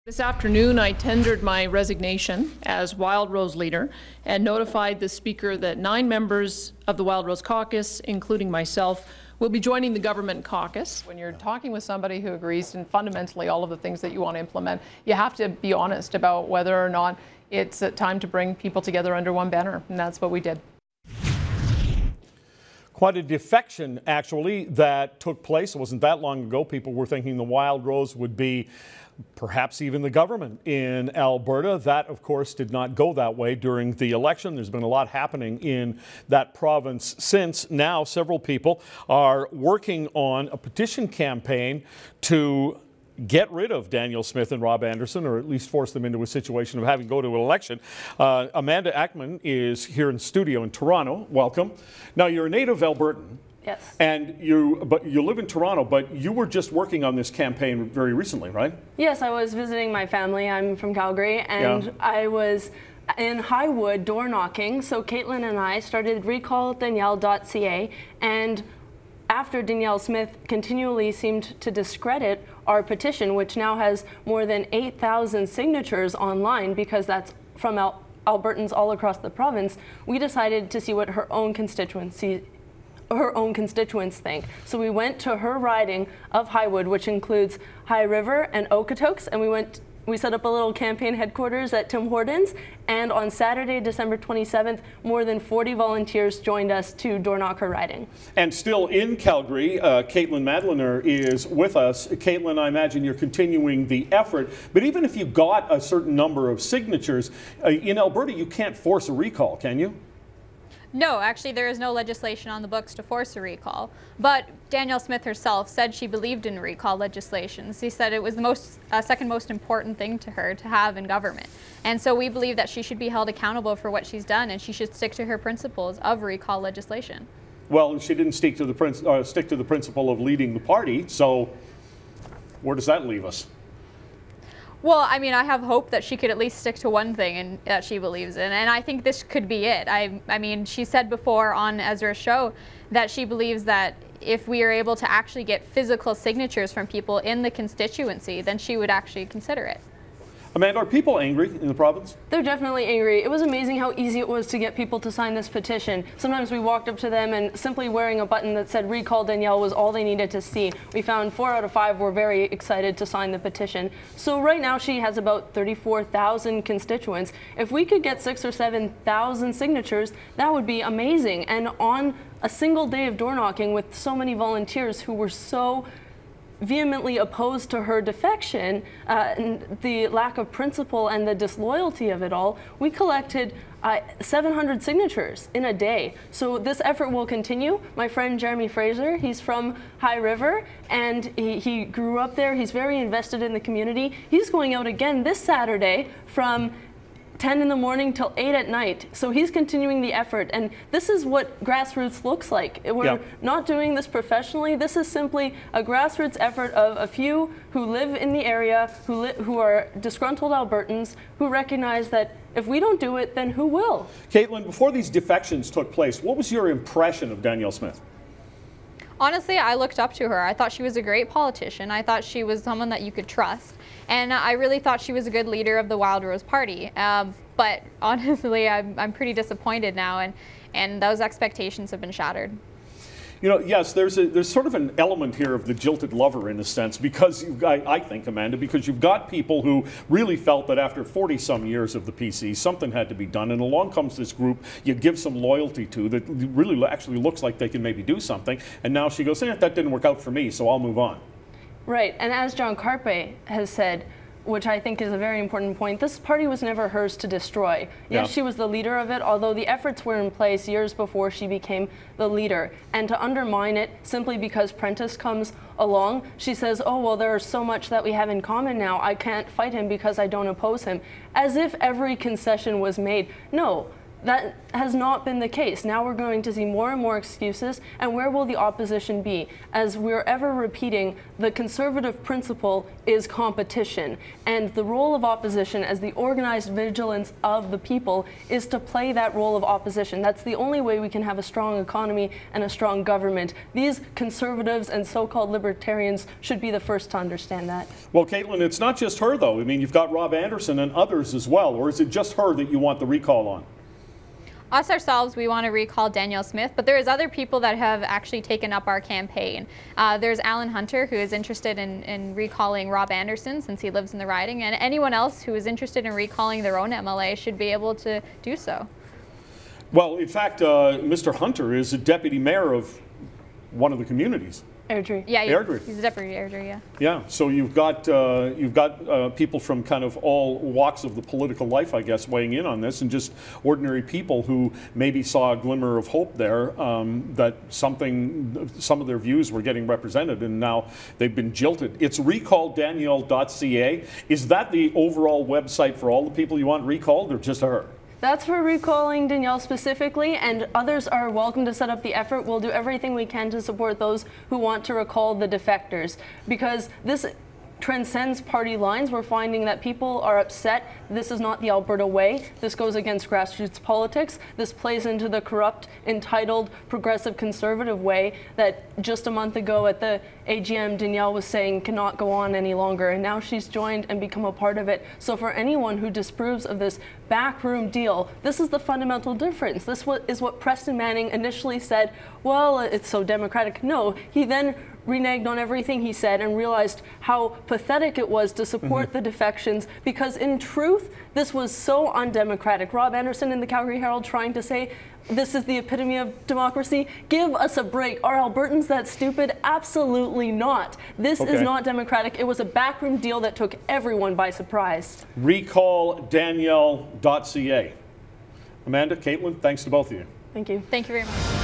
This afternoon, I tendered my resignation as Wildrose leader and notified the Speaker that 9 members of the Wildrose caucus, including myself, will be joining the government caucus. When you're talking with somebody who agrees in fundamentally all of the things that you want to implement, you have to be honest about whether or not it's time to bring people together under one banner, and that's what we did. Quite a defection, actually, that took place. It wasn't that long ago. People were thinking the Wildrose would be perhaps even the government in Alberta. That, of course, did not go that way during the election. There's been a lot happening in that province since. Now, several people are working on a petition campaign to get rid of Danielle Smith and Rob Anderson, or at least force them into a situation of having to go to an election. Amanda Ackman is here in studio in Toronto. Welcome. Now, you're a native Albertan. Yes. And you live in Toronto, but you were just working on this campaign very recently, right? Yes, I was visiting my family. I'm from Calgary, and I was in Highwood door knocking. So Caitlin and I started RecallDanielle.ca, and after Danielle Smith continually seemed to discredit our petition, which now has more than 8,000 signatures online, because that's from Albertans all across the province, we decided to see what her own constituents think. So we went to her riding of Highwood, which includes High River and Okotoks, and we set up a little campaign headquarters at Tim Hortons, and on Saturday, December 27th, more than 40 volunteers joined us to door knock her riding. And still in Calgary, Caitlin Madlener is with us. Caitlin, I imagine you're continuing the effort, but even if you got a certain number of signatures, in Alberta you can't force a recall, can you? No, actually there is no legislation on the books to force a recall, but Danielle Smith herself said she believed in recall legislation. She said it was the second most important thing to her to have in government. And so we believe that she should be held accountable for what she's done, and she should stick to her principles of recall legislation. Well, she didn't stick to the principle of leading the party, so where does that leave us? Well, I mean, I have hope that she could at least stick to one thing that she believes in, and I think this could be it. I mean, she said before on Ezra's show that she believes that if we are able to actually get physical signatures from people in the constituency, then she would actually consider it. Amanda, are people angry in the province? They're definitely angry. It was amazing how easy it was to get people to sign this petition. Sometimes we walked up to them and simply wearing a button that said Recall Danielle was all they needed to see. We found 4 out of 5 were very excited to sign the petition. So right now she has about 34,000 constituents. If we could get 6,000 or 7,000 signatures, that would be amazing. And on a single day of door knocking with so many volunteers who were so vehemently opposed to her defection, and the lack of principle and the disloyalty of it all, we collected 700 signatures in a day. So this effort will continue. My friend Jeremy Fraser, he's from High River, and he grew up there. He's very invested in the community. He's going out again this Saturday from 10 in the morning till 8 at night. So he's continuing the effort, and this is what grassroots looks like. We're not doing this professionally. This is simply a grassroots effort of a few who live in the area, who are disgruntled Albertans, who recognize that if we don't do it, then who will? Caitlin, before these defections took place, what was your impression of Danielle Smith? Honestly, I looked up to her. I thought she was a great politician. I thought she was someone that you could trust. And I really thought she was a good leader of the Wildrose Party. But honestly, I'm pretty disappointed now, and those expectations have been shattered. You know, yes, there's sort of an element here of the jilted lover in a sense, because I think, Amanda, because you've got people who really felt that after 40-some years of the PC, something had to be done, and along comes this group you give some loyalty to that really actually looks like they can maybe do something, and now she goes, that didn't work out for me, so I'll move on. Right, and as John Carpe has said, which I think is a very important point, this party was never hers to destroy. Yes, she was the leader of it, although the efforts were in place years before she became the leader. And to undermine it simply because Prentice comes along, she says, oh, well, there's so much that we have in common now, I can't fight him because I don't oppose him. As if every concession was made. No. That has not been the case. Now we're going to see more and more excuses, and where will the opposition be? As we're ever repeating, the conservative principle is competition, and the role of opposition as the organized vigilance of the people is to play that role of opposition. That's the only way we can have a strong economy and a strong government. These conservatives and so-called libertarians should be the first to understand that. Well, Caitlin, it's not just her, though. I mean, you've got Rob Anderson and others as well, or is it just her that you want the recall on? Us ourselves, we want to recall Danielle Smith, but there's other people that have actually taken up our campaign. There's Alan Hunter, who is interested in recalling Rob Anderson since he lives in the riding, and anyone else who is interested in recalling their own MLA should be able to do so. Well, in fact, Mr. Hunter is a deputy mayor of one of the communities. Airdrie. Yeah, Airdrie. He's a deputy Airdrie, yeah. Yeah, so you've got people from kind of all walks of the political life, I guess, weighing in on this, and just ordinary people who maybe saw a glimmer of hope there, that some of their views were getting represented, and now they've been jilted. It's RecallDanielle.ca. Is that the overall website for all the people you want recalled, or just her? That's for recalling Danielle specifically, and others are welcome to set up the effort. We'll do everything we can to support those who want to recall the defectors, because this transcends party lines. We're finding that people are upset. This is not the Alberta way. This goes against grassroots politics. This plays into the corrupt, entitled, progressive conservative way that just a month ago at the AGM, Danielle was saying cannot go on any longer, and now she's joined and become a part of it. So for anyone who disapproves of this backroom deal, this is the fundamental difference. This is what Preston Manning initially said, well, it's so democratic. No, he then reneged on everything he said and realized how pathetic it was to support the defections, because in truth, this was so undemocratic. Rob Anderson in the Calgary Herald trying to say this is the epitome of democracy. Give us a break. Are Albertans that stupid? Absolutely not. This is not democratic. It was a backroom deal that took everyone by surprise. RecallDanielle.ca. Amanda, Caitlin, thanks to both of you. Thank you. Thank you very much.